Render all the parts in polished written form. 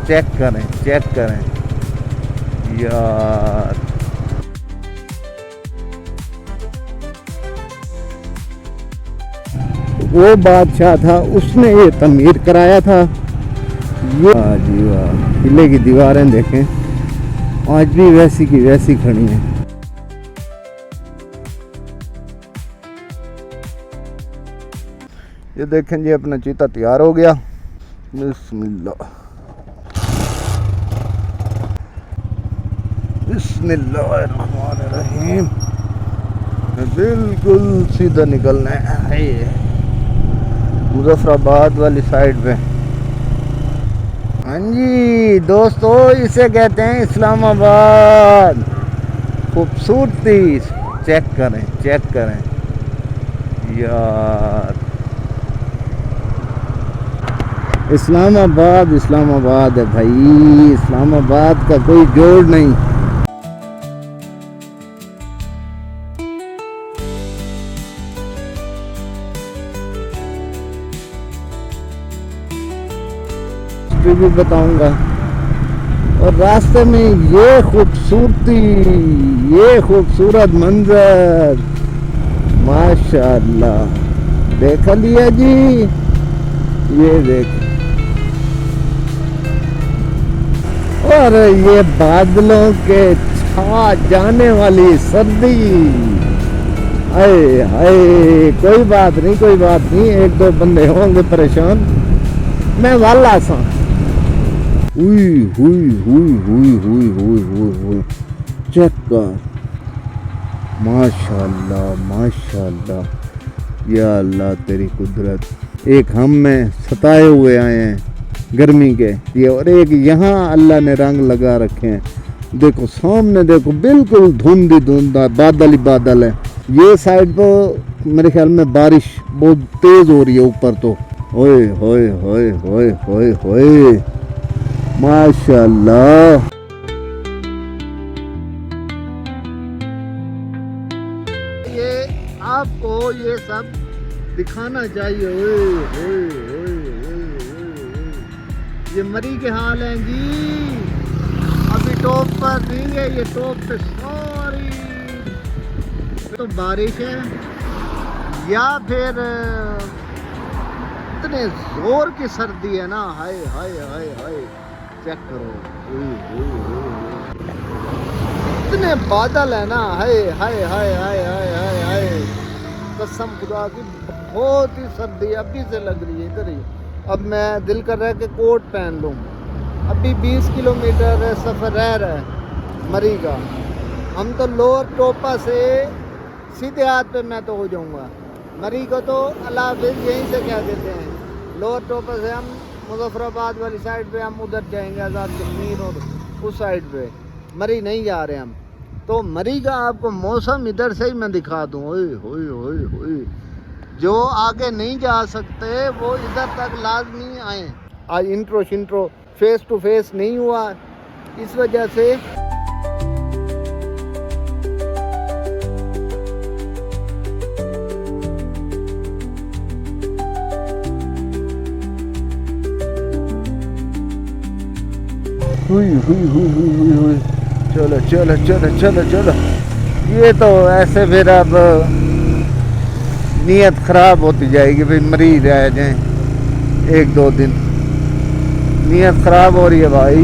Check करें यार। वो बादशाह था, उसने ये तमीर कराया था। ये वाह जी वाह, किले की दीवारें देखें, आज भी वैसी की वैसी खड़ी हैं। ये देखें जी, अपना चीता तैयार हो गया। बिस्मिल्लाह बिस्मिल्लाहिर्रहमानिर्रहीम। बिल्कुल सीधा निकलना है मुजफ्फराबाद वाली साइड पे। हाँ जी दोस्तों, इसे कहते हैं इस्लामाबाद। खूबसूरती चेक करें यार। इस्लामाबाद है भाई, इस्लामाबाद का कोई जोड़ नहीं। भी बताऊंगा, और रास्ते में ये खूबसूरती, ये खूबसूरत मंजर, माशाअल्लाह। देख लिया जी, ये देख, और ये बादलों के छा जाने वाली सर्दी। हाय हाय, कोई बात नहीं, एक दो बंदे होंगे परेशान, मैं वाला सा। हुई हुई हुई हुई हुई हुई हुई हुई, चेक कर, माशाल्लाह, या अल्लाह तेरी कुदरत। एक हम में सताए हुए आए हैं गर्मी के ये, और एक यहाँ अल्लाह ने रंग लगा रखे हैं। देखो सामने देखो, बिल्कुल धुंध ही धुंध, बादल ही बादल है। ये साइड पर मेरे ख्याल में बारिश बहुत तेज हो रही है ऊपर तो। ओए होए होए होए होए होए, माशाल्लाह। ये आपको ये सब दिखाना चाहिए। ओए ओए ओए ओए ओए, ये मरी के हाल हैं जी। अभी टॉप पर नहीं है, ये टॉप पे सारी तो बारिश है, या फिर इतने जोर की सर्दी है ना। हाय हाय हाय हाय, चेक करो, इतने बादल है ना। हाय हाय हाय हाय हाय हाय हाय, कसम खुदा की बहुत ही सर्दी अभी से लग रही है इधर ही। अब मैं दिल कर रहा है कि कोट पहन लूँ। अभी 20 किलोमीटर सफ़र रह रहा है मरी का। हम तो लोअर टोपा से सीधे हाथ पे मैं तो हो जाऊँगा। मरी को तो अलाहाबाद यहीं से कह देते हैं। लोअर टोपा से हम मुजफ्फराबाद वाली साइड पे हम उधर जाएंगे, आज़ाद कश्मीर और उस साइड पे। मरी नहीं जा रहे हम। तो मरी का आपको मौसम इधर से ही मैं दिखा दूँ। ओए होए होए होए, जो आगे नहीं जा सकते वो इधर तक लाजमी आए। आज इंट्रो शिंट्रो फेस टू फेस नहीं हुआ, इस वजह से हुई हुई हुई हुई हुई हुई। चलो चलो चलो चलो चलो, ये तो ऐसे फिर अब नीयत ख़राब होती जाएगी भाई, मरी रह जाए एक दो दिन। नीयत ख़राब हो रही है भाई,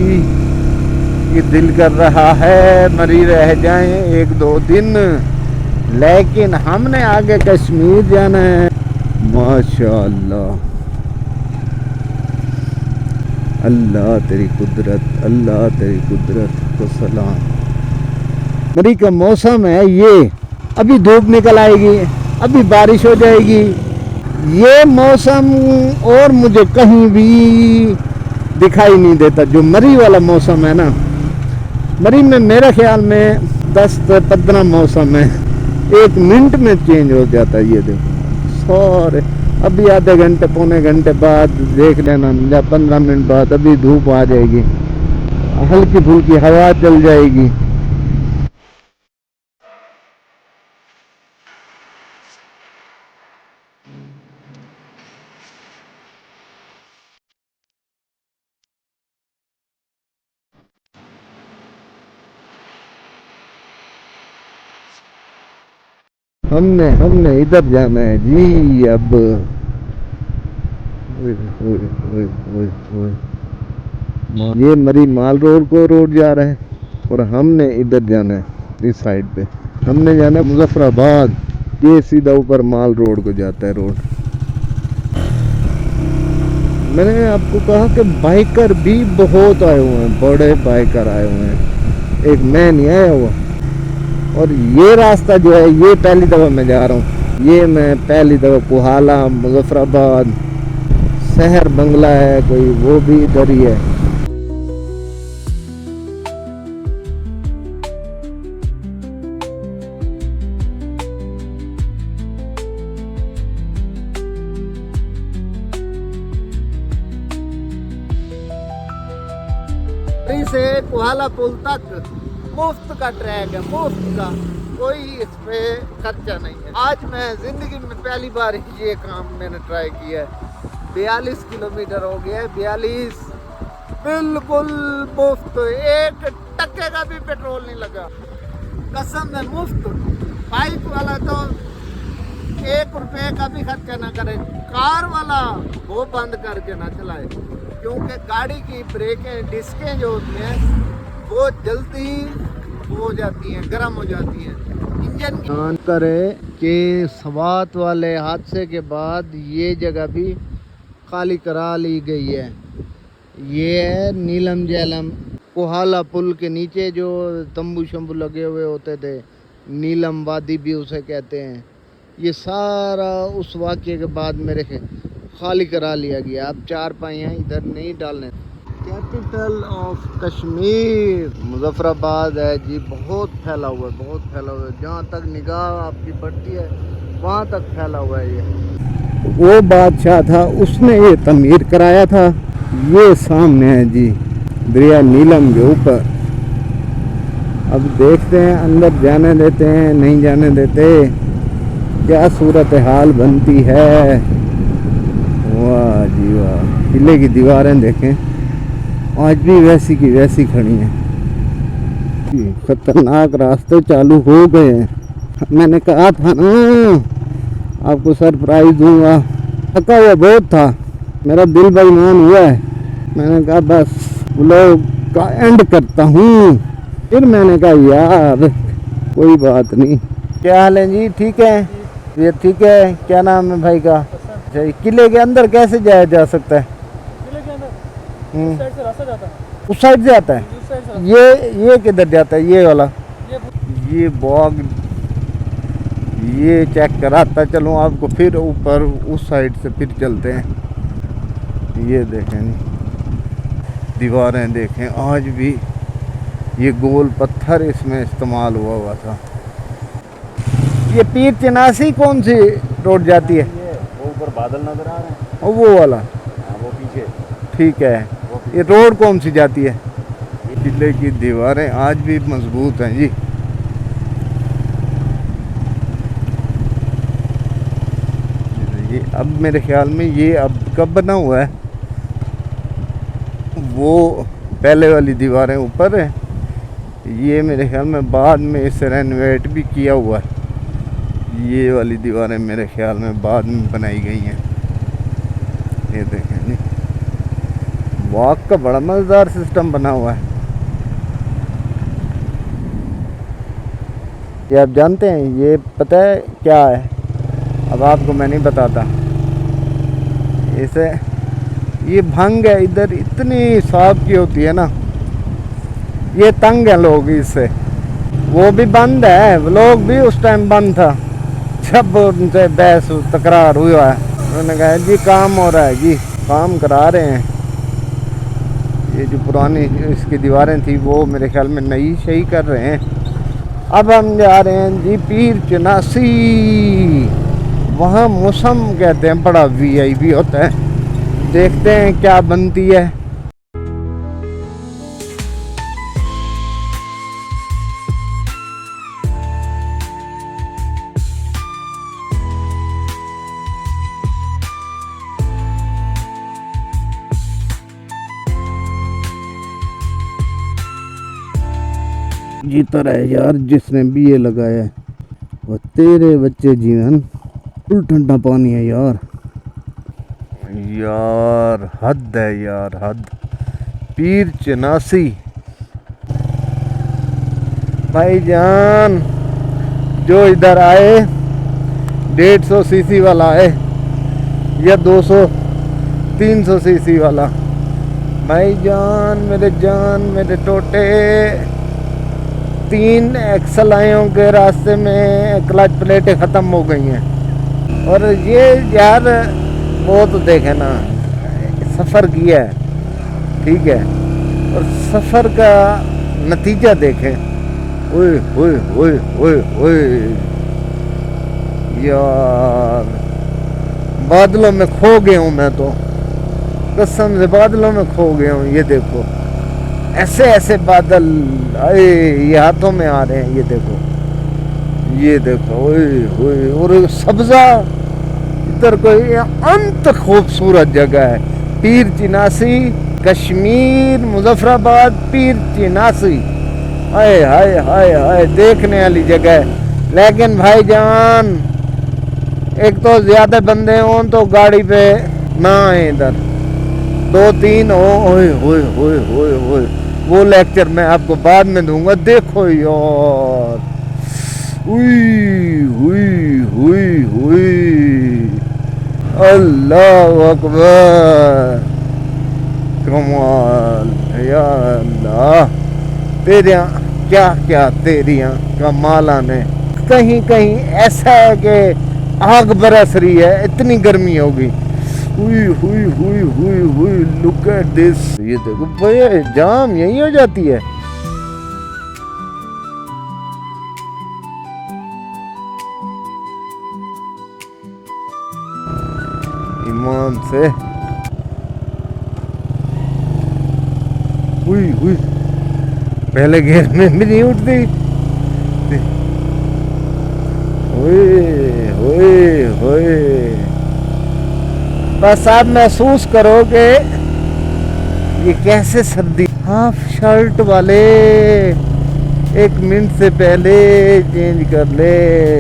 ये दिल कर रहा है मरी रह जाए एक दो दिन, लेकिन हमने आगे कश्मीर जाना है। माशाअल्लाह, अल्लाह तेरी कुदरत को सलाम। मरी का मौसम है ये, अभी धूप निकल आएगी, अभी बारिश हो जाएगी। ये मौसम और मुझे कहीं भी दिखाई नहीं देता जो मरी वाला मौसम है ना। मरी में मेरे ख्याल में 10 से 15 मौसम है, एक मिनट में चेंज हो जाता है। ये देखो सारे, अभी आधे घंटे पौने घंटे बाद देख लेना, या 15 मिनट बाद अभी धूप आ जाएगी, हल्की फुल्की हवा चल जाएगी। हमने इधर जाना है जी अब। ओए, ओए, ओए, ओए, ओए। ये मरी माल रोड को रोड जा रहा है और हमने इधर जाना है इस साइड पे। हमने जाना है मुजफ्फराबाद। ये सीधा ऊपर माल रोड को जाता है रोड। मैंने आपको कहा कि बाइकर भी बहुत आए हुए हैं, बड़े बाइकर आए हुए हैं, एक मैं नहीं आया हुआ। और ये रास्ता जो है ये पहली दफ़ा मैं जा रहा हूँ, ये मैं पहली दफ़ा कोहाला मुजफ्फराबाद शहर बंगला है कोई, वो भी इधर ही है। से कोहाला पुल तक मुफ्त का ट्रैक है, मुफ्त का, कोई इस पे खर्चा नहीं है। आज मैं जिंदगी में पहली बार ये काम मैंने ट्राई किया है। 42 किलोमीटर हो गया है, 42 बिल्कुल मुफ्त, 1 टक्के का भी पेट्रोल नहीं लगा, कसम है मुफ्त। बाइक वाला तो 1 रुपए का भी खर्चा ना करे, कार वाला वो बंद करके ना चलाए, क्योंकि गाड़ी की ब्रेकें डिस्कें जो होती हैं वो जल्दी हो जाती हैं, गर्म हो जाती हैं इंजन की। ध्यान करें कि सवात वाले हादसे के बाद ये जगह भी खाली करा ली गई है। ये है नीलम जैलम, कोहाला पुल के नीचे जो तंबू शंबू लगे हुए होते थे, नीलम वादी भी उसे कहते हैं। ये सारा उस वाक़ये के बाद मेरे खाली करा लिया गया। अब 4 पहिया इधर नहीं डालने। कैपिटल ऑफ कश्मीर मुजफ्फराबाद है जी, बहुत फैला हुआ है, बहुत फैला हुआ है, जहाँ तक निगाह आपकी बढ़ती है वहाँ तक फैला हुआ है। ये वो बादशाह था, उसने ये तमीर कराया था। ये सामने है जी दरिया नीलम के ऊपर। अब देखते हैं अंदर जाने देते हैं नहीं जाने देते, क्या सूरत हाल बनती है। वाह जी वाह, किले की दीवारें देखें आज भी वैसी की वैसी खड़ी हैं। खतरनाक रास्ते चालू हो गए हैं। मैंने कहा था ना आपको सरप्राइज दूंगा, थका हुआ बहुत था, मेरा दिल बेईमान हुआ है। मैंने कहा बस व्लॉग का एंड करता हूँ। फिर मैंने कहा यार कोई बात नहीं। क्या हाल है जी? ठीक है ये ठीक है। क्या नाम है भाई का? किले के अंदर कैसे जाया जा सकता है? किले के अंदर उस साइड से रास्ता जाता है। उस साइड से आता है? उस साइड से ये किधर जाता है? ये वाला ये बॉग ये चेक कराता चलो आपको, फिर ऊपर उस साइड से फिर चलते हैं। ये देखें नहीं दीवारें देखें, आज भी ये गोल पत्थर इसमें इस्तेमाल हुआ था। ये पीर चिनासी कौन सी रोड जाती है? वो ऊपर बादल नजर आ रहे हैं, और वो वाला वो पीछे। ठीक है। ये रोड कौन सी जाती है? किले की दीवारें आज भी मजबूत हैं जी। ये अब मेरे ख्याल में ये अब कब बना हुआ है, वो पहले वाली दीवारें ऊपर है, ये मेरे ख्याल में बाद में इसे रेनोवेट भी किया हुआ है। ये वाली दीवारें मेरे ख्याल में बाद में बनाई गई हैं। ये देखें नहीं, वॉक का बड़ा मज़ेदार सिस्टम बना हुआ है। ये आप जानते हैं, ये पता है क्या है? अब आपको मैं नहीं बताता। इसे ये भंग है, इधर इतनी साफ की होती है ना, ये तंग है लोग इससे। वो भी बंद है, व्लॉग भी उस टाइम बंद था जब उनसे बहस तकरार हुआ है। उन्होंने कहा जी काम हो रहा है जी, काम करा रहे हैं। ये जो पुरानी इसकी दीवारें थी वो मेरे ख्याल में नई सही कर रहे हैं। अब हम जा रहे हैं जी पीर चिनासी, वहाँ मौसम कहते हैं बड़ा वीआईपी होता है। देखते हैं क्या बनती है। जीता रहे यार जिसने भी ये लगाया है। वो तेरे बच्चे जीवन फुल ठंडा पानी है यार। यार हद है यार, हद। पीर चनासी भाईजान जो इधर आए 150 सीसी वाला है या 200 300 सीसी वाला, भाईजान मेरे टोटे 3 एक्सल आयों के रास्ते में क्लच प्लेटें ख़त्म हो गई हैं। और ये यार वो तो देखे ना, सफ़र किया है ठीक है, और सफ़र का नतीजा देखें। ओए ओए ओए ओए ओए यार, बादलों में खो गया हूँ मैं तो, कसम से बादलों में खो गया हूँ। ये देखो ऐसे ऐसे बादल, अरे ये हाथों में आ रहे हैं, ये देखो ओए ओए, और सब्जा इधर कोई अंत खूबसूरत जगह है। पीर चिनासी, कश्मीर, मुजफ्फराबाद, पीर चिनासी, हाय हाय हाय हाय, देखने वाली जगह है। लेकिन भाईजान एक तो ज्यादा बंदे हों तो गाड़ी पे ना आए, इधर 2-3 हो। ओए ओए ओए ओए ओए, वो लेक्चर मैं आपको बाद में दूंगा। देखो यार, हुई हुई हुई हुई, अल्लाह अकबर, कमाल या अल्लाह, तेरिया क्या क्या तेरिया कमाला ने। कहीं कहीं ऐसा है कि आग बरस रही है, इतनी गर्मी होगी। हुई हुई हुई हुई हुई, लुक एट दिस। ये देखो भैया, जाम यही हो जाती है। ईमान से हुई हुई, पहले घेर में भी नहीं उठती। ओए ओए ओए, बस आप महसूस करोगे ये कैसे सर्दी। हाफ शर्ट वाले 1 मिनट से पहले चेंज कर ले,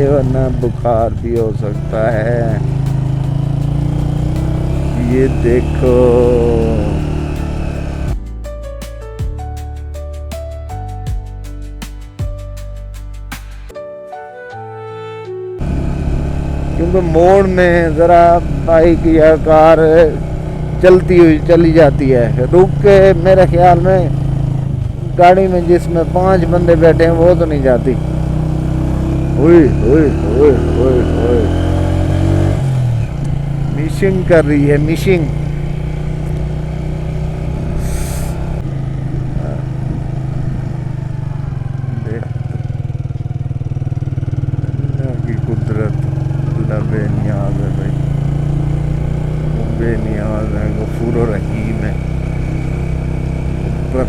वरना बुखार भी हो सकता है। ये देखो क्योंकि मोड़ में ज़रा बाइक या कार चलती हुई चली जाती है, रुक के मेरे ख्याल में गाड़ी में जिसमें 5 बंदे बैठे हैं वो तो नहीं जाती। ओए ओए ओए ओए ओए, मिशिंग कर रही है, मिशिंग। की कुदरत बेनियाज है भाई, बेनियाज है, गफूर और रहीम है। ऊपर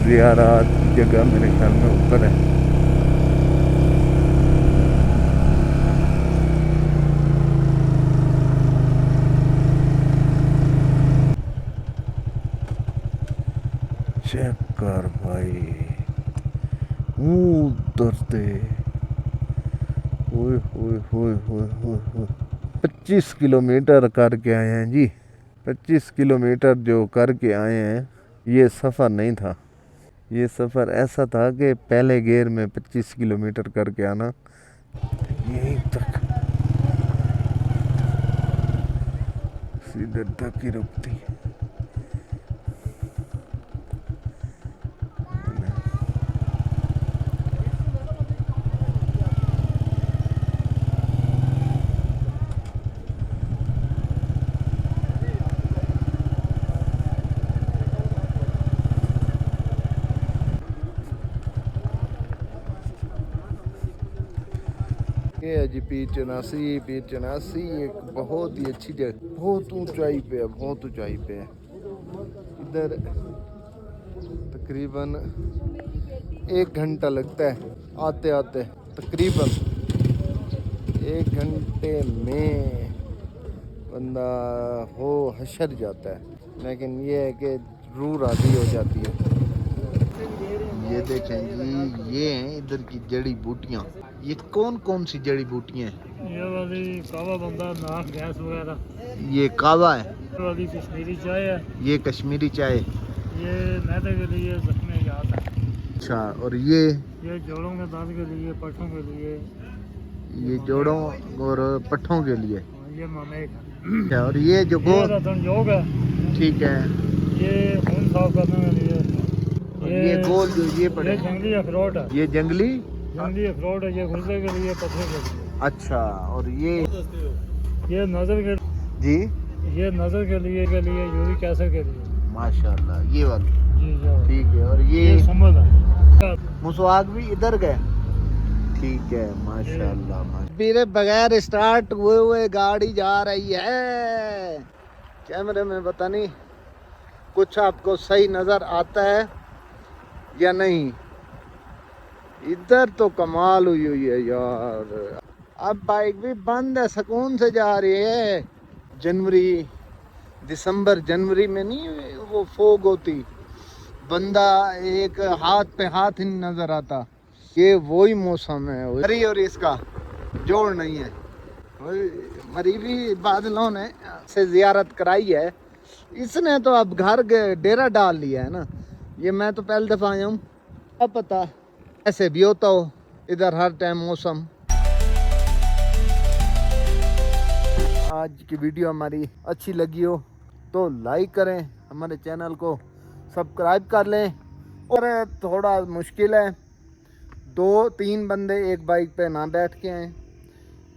ज़ियारत की जगह मेरे ख्याल में ऊपर है। चेक कर भाई, उतरते, ओए ओए ओए ओए ओए, 25 किलोमीटर करके आए हैं जी। 25 किलोमीटर जो करके आए हैं, ये सफ़र नहीं था। ये सफ़र ऐसा था कि पहले गियर में 25 किलोमीटर करके आना, यहीं तक सीधे तक ही रुकती। ये है जी पीर चनासी। पीर चनासी एक बहुत ही अच्छी जगह, बहुत ऊंचाई पे है, बहुत ऊंचाई पे है। इधर तकरीबन 1 घंटा लगता है आते आते, तकरीबन 1 घंटे में बंदा हो हशर जाता है। लेकिन ये है कि रूह राजी हो जाती है। ये देखें जी, ये हैं इधर की जड़ी बूटियाँ। ये कौन कौन सी जड़ी बूटियां हैं? ये वाली कावा बंदा, नाक, गैस वगैरह। ये कावा है, ये वाली कश्मीरी चाय है। ये कश्मीरी चाय, ये मैदे के लिए, जख्म याद है। अच्छा। और ये जोड़ों के दर्द के लिए, पट्टों के लिए। ये जोड़ों और पट्ठों के लिए। ये ममेक है। अच्छा, और ये जो ये रतन योग है। ठीक है। ये खून साफ करने के लिए। और ये गोल जो ये पड़े, ये जंगली अखरोट है। ये जंगली अखरोट है। ये गुर्दे के लिए, पथरे के लिए। अच्छा। और ये नजर के जी, ये नजर के लिए यूरिक एसिड के लिए। माशाल्लाह, ये वाली जी जी ठीक है। और ये संभल है। मुसवाक भी इधर गए, ठीक है, माशाल्लाह। मेरे बगैर स्टार्ट हुए गाड़ी जा रही है। कैमरे में पता नहीं कुछ आपको सही नजर आता है या नहीं। इधर तो कमाल हुई हुई है यार। अब बाइक भी बंद है, सुकून से जा रही है। जनवरी, दिसंबर जनवरी में नहीं वो फोग होती, बंदा एक हाथ पे हाथ ही नहीं नजर आता। ये वही मौसम है। मरी और इसका जोड़ नहीं है। मरी भी बादलों ने से जियारत कराई है। इसने तो अब घर डेरा डाल लिया है ना। ये मैं तो पहली दफा आया हूँ, अब पता ऐसे भी होता हो इधर हर टाइम मौसम। आज की वीडियो हमारी अच्छी लगी हो तो लाइक करें, हमारे चैनल को सब्सक्राइब कर लें। और थोड़ा मुश्किल है, 2-3 बंदे एक बाइक पे ना बैठ के आए,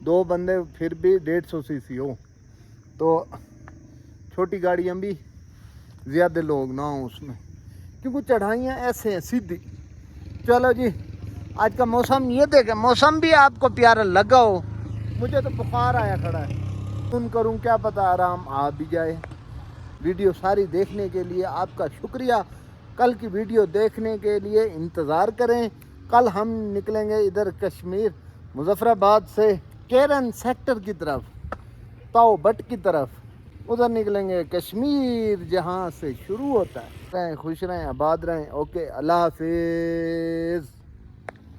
2 बंदे फिर भी 150 सीसी हो, तो छोटी गाड़ियाँ भी ज़्यादा लोग ना हो उसमें, क्योंकि चढ़ाइयाँ ऐसे हैं सीधी। चलो जी, आज का मौसम ये देखें, मौसम भी आपको प्यारा लगा हो। मुझे तो बुखार आया खड़ा है, सुन करूँ क्या पता आराम आ भी जाए। वीडियो सारी देखने के लिए आपका शुक्रिया। कल की वीडियो देखने के लिए इंतज़ार करें। कल हम निकलेंगे इधर कश्मीर, मुजफ्फराबाद से केरन सेक्टर की तरफ, ताओ बट की तरफ, उधर निकलेंगे कश्मीर जहां से शुरू होता है। रहें खुश रहें, आबाद रहें। ओके, अल्लाह हाफिज़।